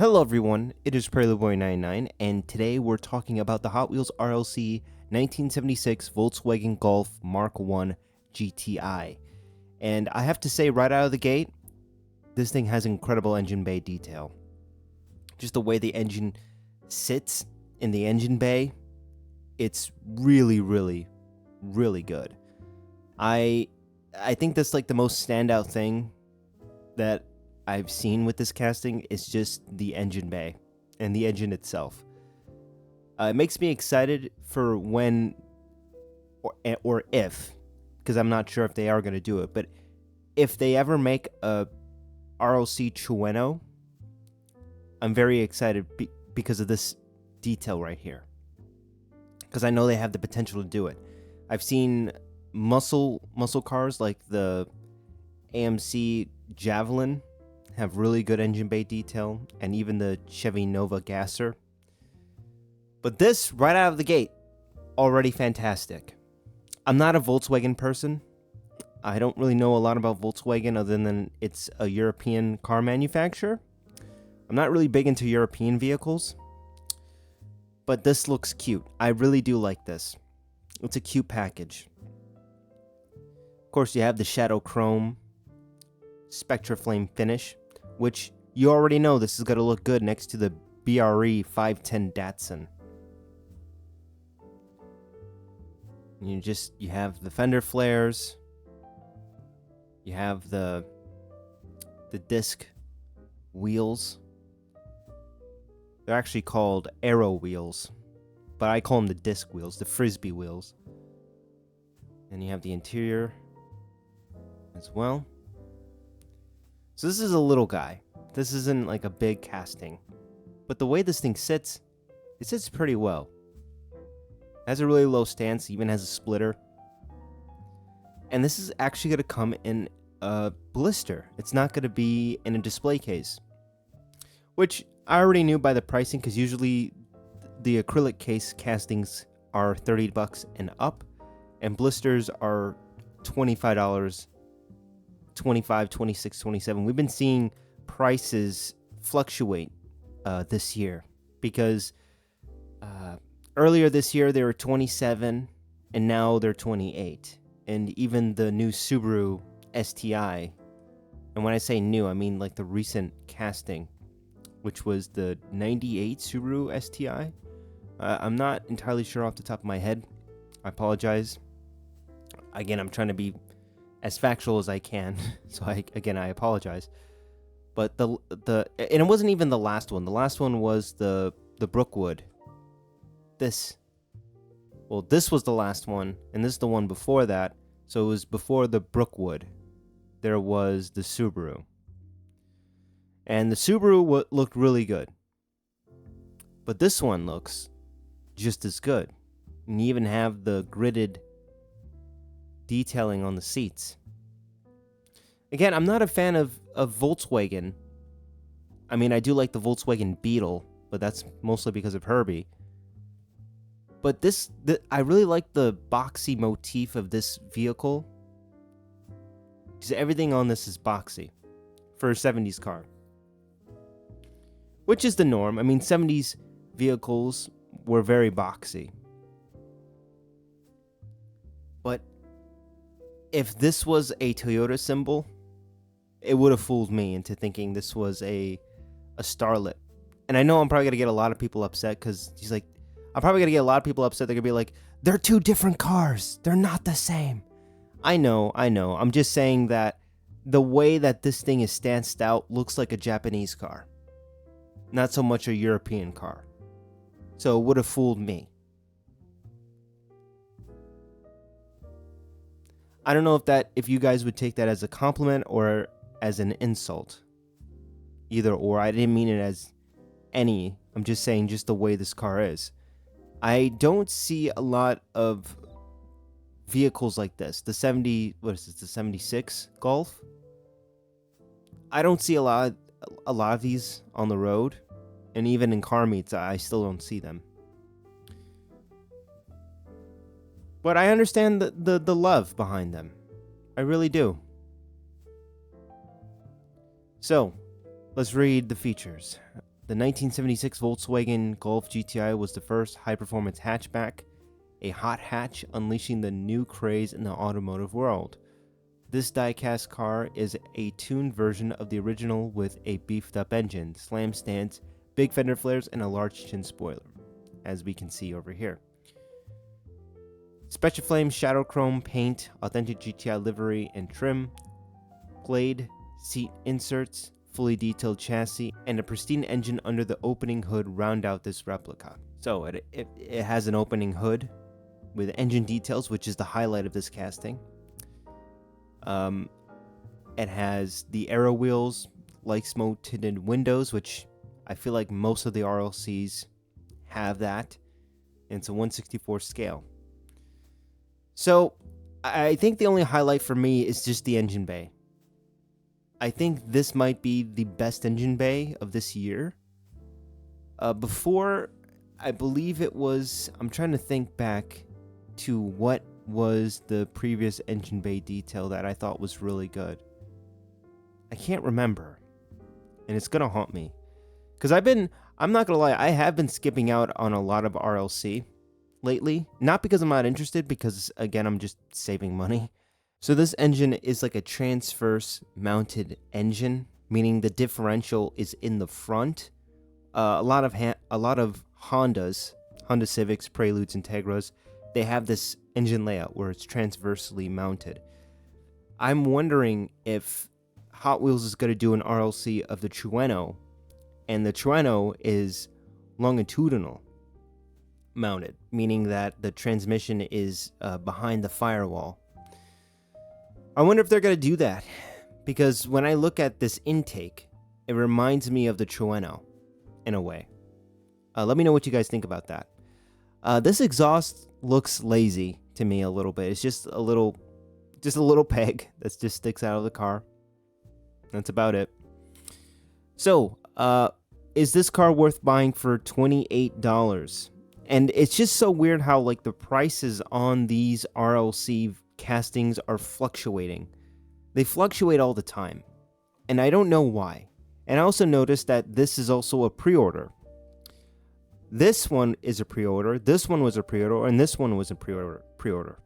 Hello everyone, it is PreludeBoy99 and today we're talking about the Hot Wheels RLC 1976 Volkswagen Golf Mark 1 GTI. And I have to say right out of the gate, this thing has incredible engine bay detail. Just the way the engine sits in the engine bay, it's really good. I think that's like the most standout thing that I've seen with this casting is just the engine bay and the engine itself. It makes me excited for when or if, because I'm not sure if they are going to do it, but if they ever make a RLC Trueno, I'm very excited because of this detail right here. Because I know they have the potential to do it. I've seen muscle cars like the AMC Javelin have really good engine bay detail, and even the Chevy Nova Gasser. But this, right out of the gate, already fantastic. I'm not a Volkswagen person. I don't really know a lot about Volkswagen other than it's a European car manufacturer. I'm not really big into European vehicles. But this looks cute. I really do like this. It's a cute package. Of course, you have the Shadow Chrome Spectra Flame finish, which you already know this is going to look good next to the BRE 510 Datsun. You have the fender flares. You have the disc wheels. They're actually called aero wheels, but I call them the disc wheels, the frisbee wheels. And you have the interior as well. So this is a little guy. This isn't like a big casting. But the way this thing sits, it sits pretty well. It has a really low stance, even has a splitter. And this is actually going to come in a blister. It's not going to be in a display case. Which I already knew by the pricing, because usually the acrylic case castings are $30 and up. And blisters are $25. 25, 26, 27. We've been seeing prices fluctuate this year because earlier this year they were 27 and now they're 28. And even the new Subaru STI, and when I say new, I mean like the recent casting, which was the 98 Subaru STI. I'm not entirely sure off the top of my head. I apologize. Again, I'm trying to be as factual as I can, so I apologize. But and it wasn't even the last one. The last one was the Brookwood. This was the last one, and this is the one before that. So it was before the Brookwood. There was the Subaru, and the Subaru looked really good. But this one looks just as good, and you even have the gridded detailing on the seats. Again, I'm not a fan of Volkswagen. I mean, I do like the Volkswagen Beetle, but that's mostly because of Herbie. But I really like the boxy motif of this vehicle, because everything on this is boxy for a 70s car, which is the norm. I mean, 70s vehicles were very boxy. But if this was a Toyota symbol, it would have fooled me into thinking this was a Starlet. And I know I'm probably going to get a lot of people upset because I'm probably going to get a lot of people upset. They're going to be like, they're two different cars. They're not the same. I know. I'm just saying that the way that this thing is stanced out looks like a Japanese car, not so much a European car. So it would have fooled me. I don't know if you guys would take that as a compliment or as an insult. Either or. I didn't mean it as any. I'm just saying just the way this car is. I don't see a lot of vehicles like this. The 76 Golf? I don't see a lot of these on the road. And even in car meets, I still don't see them. But I understand the love behind them. I really do. So, let's read the features. The 1976 Volkswagen Golf GTI was the first high-performance hatchback, a hot hatch unleashing the new craze in the automotive world. This die-cast car is a tuned version of the original with a beefed-up engine, slam stance, big fender flares, and a large chin spoiler, as we can see over here. Spectraflame shadow chrome paint, authentic GTI livery and trim, blade, seat inserts, fully detailed chassis, and a pristine engine under the opening hood round out this replica. So it has an opening hood with engine details, which is the highlight of this casting. It has the aero wheels, like smoke tinted windows, which I feel like most of the RLCs have that. And it's a 1/64 scale. So I think the only highlight for me is just the engine bay. I think this might be the best engine bay of this year. Before, I believe it was, I'm trying to think back to what was the previous engine bay detail that I thought was really good. I can't remember. And it's going to haunt me. Because I'm not going to lie, I have been skipping out on a lot of RLC lately. Not because I'm not interested, because again, I'm just saving money. So this engine is like a transverse mounted engine, meaning the differential is in the front. A lot of Hondas, Honda Civics, Preludes, Integras, they have this engine layout where it's transversely mounted. I'm wondering if Hot Wheels is going to do an RLC of the Trueno, and the Trueno is longitudinal mounted, meaning that the transmission is behind the firewall. I wonder if they're going to do that, because when I look at this intake, it reminds me of the Trueno in a way. Let me know what you guys think about that. This exhaust looks lazy to me a little bit. It's just a little peg that just sticks out of the car. That's about it. So, is this car worth buying for $28? And it's just so weird how like the prices on these RLC castings are fluctuating. They fluctuate all the time, and I don't know why. And I also noticed that this is also a pre-order. This one is a pre-order, this one was a pre-order, and this one was a pre-order.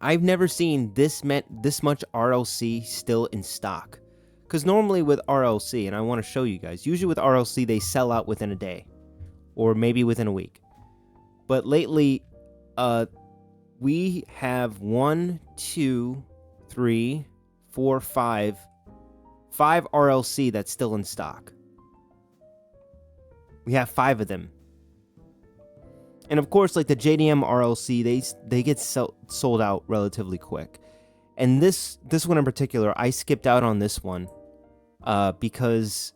I've never seen this much RLC still in stock. Because normally with RLC, and I want to show you guys, usually with RLC they sell out within a day, or maybe within a week. But lately, we have 5 RLC that's still in stock. We have 5 of them. And of course, like the JDM RLC, they get sold out relatively quick. And this one in particular, I skipped out on this one because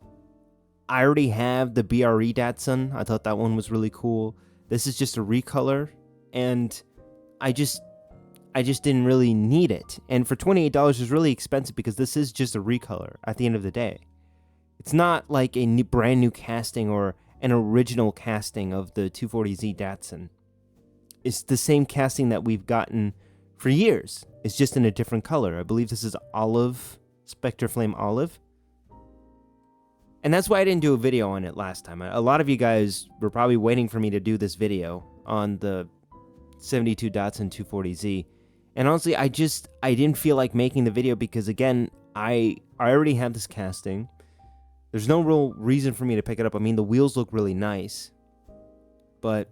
I already have the BRE Datsun. I thought that one was really cool. This is just a recolor, and I just didn't really need it. And for $28 is really expensive because this is just a recolor at the end of the day. It's not like a brand new casting or an original casting of the 240Z Datsun. It's the same casting that we've gotten for years. It's just in a different color. I believe this is olive, Spectraflame olive. And that's why I didn't do a video on it last time. A lot of you guys were probably waiting for me to do this video on the 72 Datsun 240Z. And honestly, I didn't feel like making the video because, again, I already have this casting. There's no real reason for me to pick it up. I mean, the wheels look really nice, but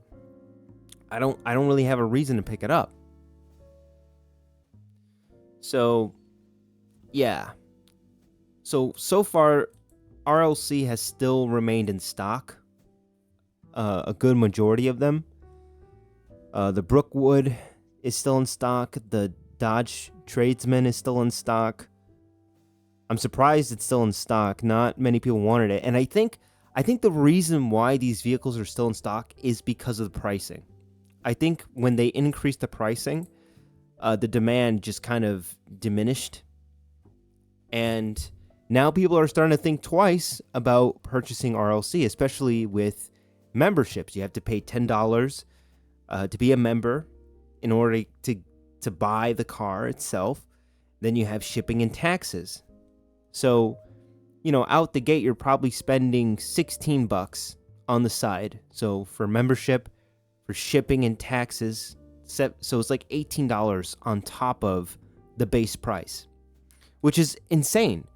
I don't really have a reason to pick it up. So, yeah. So far, RLC has still remained in stock. A good majority of them. The Brookwood is still in stock. The Dodge Tradesman is still in stock. I'm surprised it's still in stock. Not many people wanted it. And I think the reason why these vehicles are still in stock is because of the pricing. I think when they increased the pricing, the demand just kind of diminished. And now people are starting to think twice about purchasing RLC, especially with memberships. You have to pay $10 to be a member in order to buy the car itself. Then you have shipping and taxes. So out the gate, you're probably spending 16 bucks on the side. So for membership, for shipping and taxes, so it's like $18 on top of the base price, which is insane.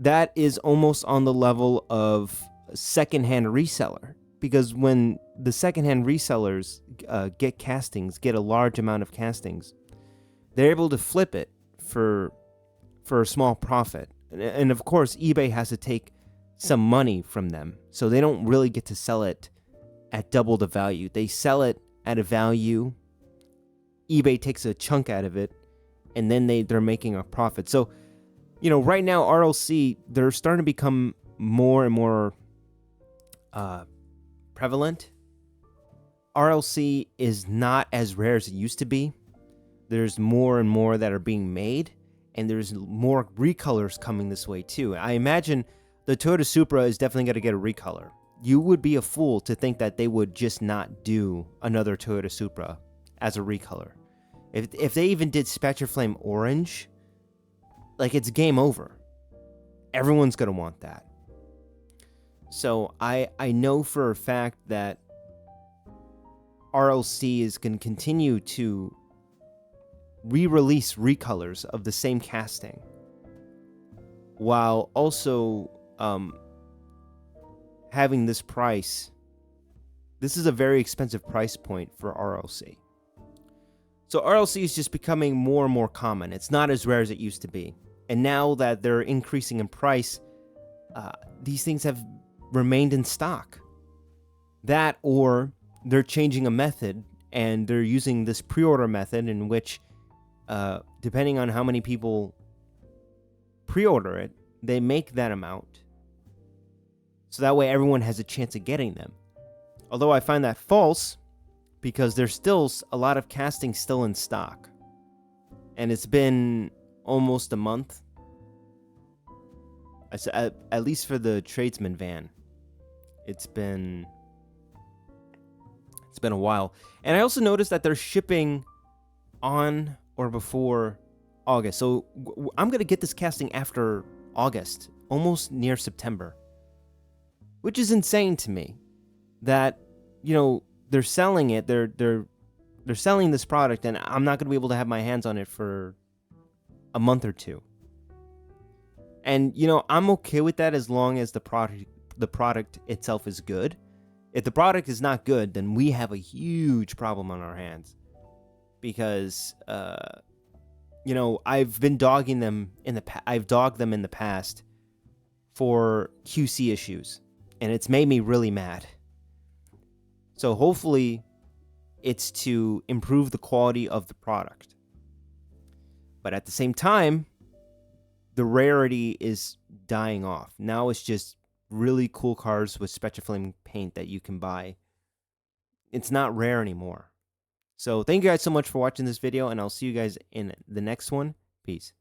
That is almost on the level of a secondhand reseller, because when the secondhand resellers get a large amount of castings, they're able to flip it for a small profit. And of course, eBay has to take some money from them, so they don't really get to sell it at double the value. They sell it at a value, eBay takes a chunk out of it, and then they're making a profit. So, right now, RLC, they're starting to become more and more prevalent. RLC is not as rare as it used to be. There's more and more that are being made, and there's more recolors coming this way too. I imagine the Toyota Supra is definitely going to get a recolor. You would be a fool to think that they would just not do another Toyota Supra as a recolor. If they even did Spectre Flame Orange, like, it's game over. Everyone's going to want that. So I know for a fact that RLC is going to continue to re-release recolors of the same casting, while also having this price. This is a very expensive price point for RLC. So RLC is just becoming more and more common. It's not as rare as it used to be. And now that they're increasing in price, these things have remained in stock. That, or they're changing a method, and they're using this pre-order method in which, depending on how many people pre-order it, they make that amount. So that way everyone has a chance of getting them. Although I find that false, because there's still a lot of castings still in stock. And it's been almost a month. At least for the tradesman van. It's been a while. And I also noticed that they're shipping on or before August. So I'm going to get this casting after August, almost near September. Which is insane to me. That, they're selling it. They're selling this product, and I'm not going to be able to have my hands on it for a month or two. And, I'm okay with that as long as the product itself is good. If the product is not good, then we have a huge problem on our hands. Because, I've been dogging them I've dogged them in the past for QC issues, and it's made me really mad. So hopefully it's to improve the quality of the product. But at the same time, the rarity is dying off. Now it's just really cool cars with Spectre Flame paint that you can buy. It's not rare anymore. So thank you guys so much for watching this video, and I'll see you guys in the next one. Peace.